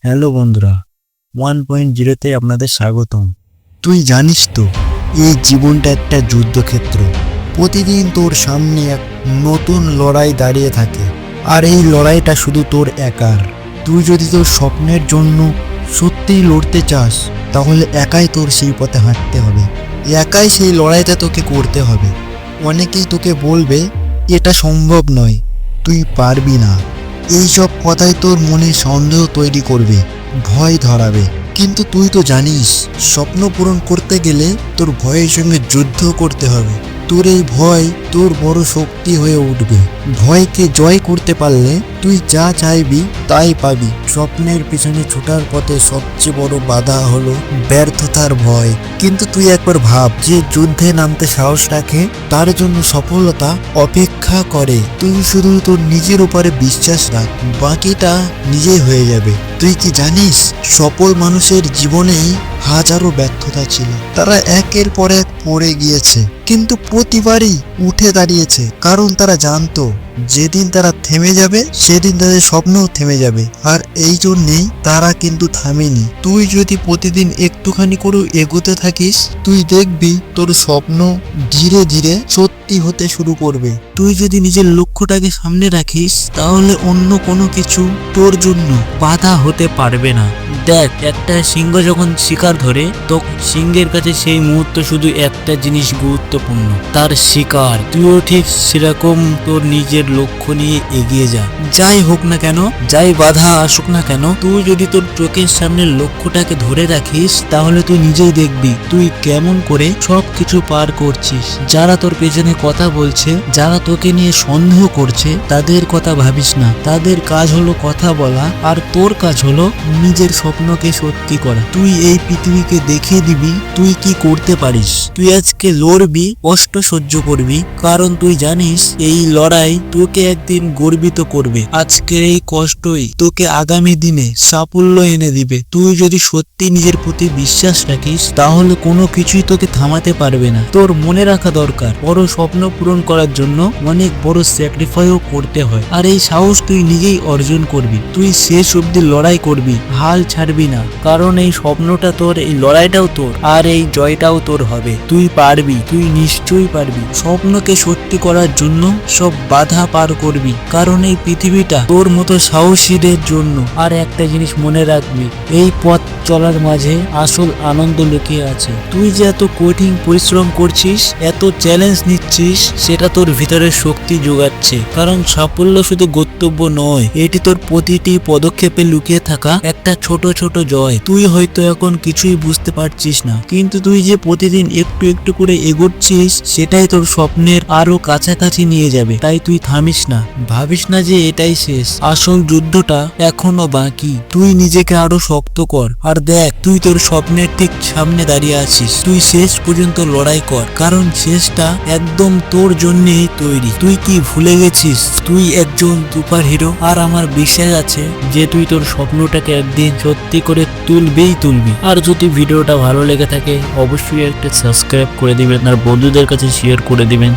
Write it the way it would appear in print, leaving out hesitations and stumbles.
Hello বন্ধুরা, 1.0তে আপনাদের স্বাগতম। তুই জানিস তো, এই জীবনটা একটা যুদ্ধক্ষেত্র। প্রতিদিন তোর সামনে এক নতুন লড়াই দাঁড়িয়ে থাকে, আর এই লড়াইটা শুধু তোর একার। তুই যদি তোর স্বপ্নের জন্য সত্যিই লড়তে চাস, তাহলে একাই তোর সেই পথে হাঁটতে হবে, একাই সেই লড়াইটা তোকে করতে হবে। অনেকেই তোকে বলবে এটা সম্ভব নয়, তুই পারবি না। এইসব কথাই তোর মনে সন্দেহ তৈরি করবে, ভয় ধরাবে। কিন্তু তুই তো জানিস, স্বপ্ন পূরণ করতে গেলে তোর ভয়ের সঙ্গে যুদ্ধ করতে হবে। তোর এই ভয় তোর বড় শক্তি হয়ে উঠবে। ভয়কে জয় করতে পারলে তুই যা চাইবি তাই পাবি। স্বপ্নের পিছনে ছোটার পথে সবচেয়ে বড় বাধা হলো ব্যর্থতার ভয়। কিন্তু তুই একবার ভাব, যে যুদ্ধে নামতে সাহস রাখে তার জন্য সফলতা অপেক্ষা করে। তুই শুধু তোর নিজের উপরে বিশ্বাস রাখ, বাকিটা নিজেই হয়ে যাবে। তুই কি জানিস, সফল মানুষের জীবনেই হাজারো ব্যর্থতা ছিল। তারা একের পর এক পড়ে গিয়েছে, কিন্তু প্রতিবারই উঠে দাঁড়িয়েছে, কারণ তারা জানতো যেদিন তারা থেমে যাবে সেদিন তাদের স্বপ্নও থেমে যাবে। আর এই জন্যেই তারা কিন্তু থামেনি। তুই যদি প্রতিদিন একটুখানি করে এগোতে থাকিস, তুই দেখবি তোর স্বপ্ন ধীরে ধীরে সত্যি হতে শুরু করবে। তুই যদি নিজের লক্ষ্যটাকে সামনে রাখিস, তাহলে অন্য কোনো কিছু তোর জন্য বাধা হতে পারবে না। দেখ, একটা সিংহ যখন শিকার ধরে, তখন সিংহের কাছে সেই মুহূর্ত শুধু একটা জিনিস গুরুত্বপূর্ণ, তার শিকার। তুইও ঠিক সেরকম তোর নিজের লক্ষ্য নিয়ে এগিয়ে যা, যাই হোক না কেন, যাই বাধা আসুক না কেন। তুই যদি তোর চোখের সামনে লক্ষ্যটাকে ধরে রাখিস, তাহলে তুই নিজেই দেখবি তুই কেমন করে সবকিছু পার করছিস। যারা তোর পেছনে কথা বলছে, যারা তোকে নিয়ে সন্দেহ করছে, তাদের কথা ভাবিস না। তাদের কাজ হলো কথা বলা, আর তোর কাজ হলো নিজের স্বপ্নকে সত্যি করা। তুই এই পৃথিবীকে দেখিয়ে দিবি তুই কি করতে পারিস। তুই আজকে লড়বি, কষ্ট সহ্য করবি, কারণ তুই জানিস এই লড়াই তোকে একদিন গর্বিত করবে। আজকের এই কষ্টই তোকে আগামী দিনে সাফল্য এনে দিবে। তুই যদি সত্যি নিজের প্রতি বিশ্বাস রাখিস, তাহলে কোনো কিছুই তোকে থামাতে পারবে না। তোর মনে রাখা দরকার, বড় স্বপ্ন পূরণ করার জন্য অনেক বড় স্যাক্রিফাইসও করতে হয়, আর এই সাহস তুই নিজেই অর্জন করবি। তুই শেষ অবধি লড়াই করবি, হাল ছাড়বি না, কারণ এই স্বপ্নটা তোর, এই লড়াইটাও তোর, আর এই জয়টাও তোর হবে। তুই পারবি, তুই নিশ্চয়ই পারবি। স্বপ্নকে সত্যি করার জন্য সব বাধা পার করবি, কারণ এই পৃথিবীটা তোর মতো সাহসীদের জন্য। আর একটা জিনিস মনে রাখবি, এই পথ চলার মাঝে আসল আনন্দ লুকিয়ে আছে। তুই যে এত কঠিন পরিশ্রম করছিস, এত চ্যালেঞ্জ নিচ্ছিস, সেটা তোর ভিতরে শক্তি যোগাচ্ছে। কারণ সাফল্য শুধু গন্তব্য নয়, এটি তোর প্রতিটি পদক্ষেপে লুকিয়ে থাকা একটা ছোট ছোট জয়। তুই হয়তো এখন কিছুই বুঝতে পারছিস না, কিন্তু তুই যে প্রতিদিন একটু একটু করে এগোচ্ছিস, সেটাই তোর স্বপ্নের আরো কাছাকাছি নিয়ে যাবে। তাই তুই থামিস না, ভাবিস না যে এটাই শেষ। আসল যুদ্ধটা এখনো বাকি। তুই নিজেকে আরো শক্ত কর, আর দেখ তুই তোর স্বপ্নের ঠিক সামনে দাঁড়িয়ে আছিস। তুই শেষ পর্যন্ত লড়াই কর, কারণ শেষটা একদম তোর জন্যই তৈরি। তুই কি ভুলে গেছিস তুই একজন সুপার হিরো? আর আমার বিশ্বাস আছে যে তুই তোর স্বপ্নটাকে একদিন সত্যি করে তুলবি। আর যদি ভিডিওটা ভালো লেগে থাকে, অবশ্যই একটা সাবস্ক্রাইব করে দিবেন, আর বন্ধুদের কাছে শেয়ার করে দিবেন।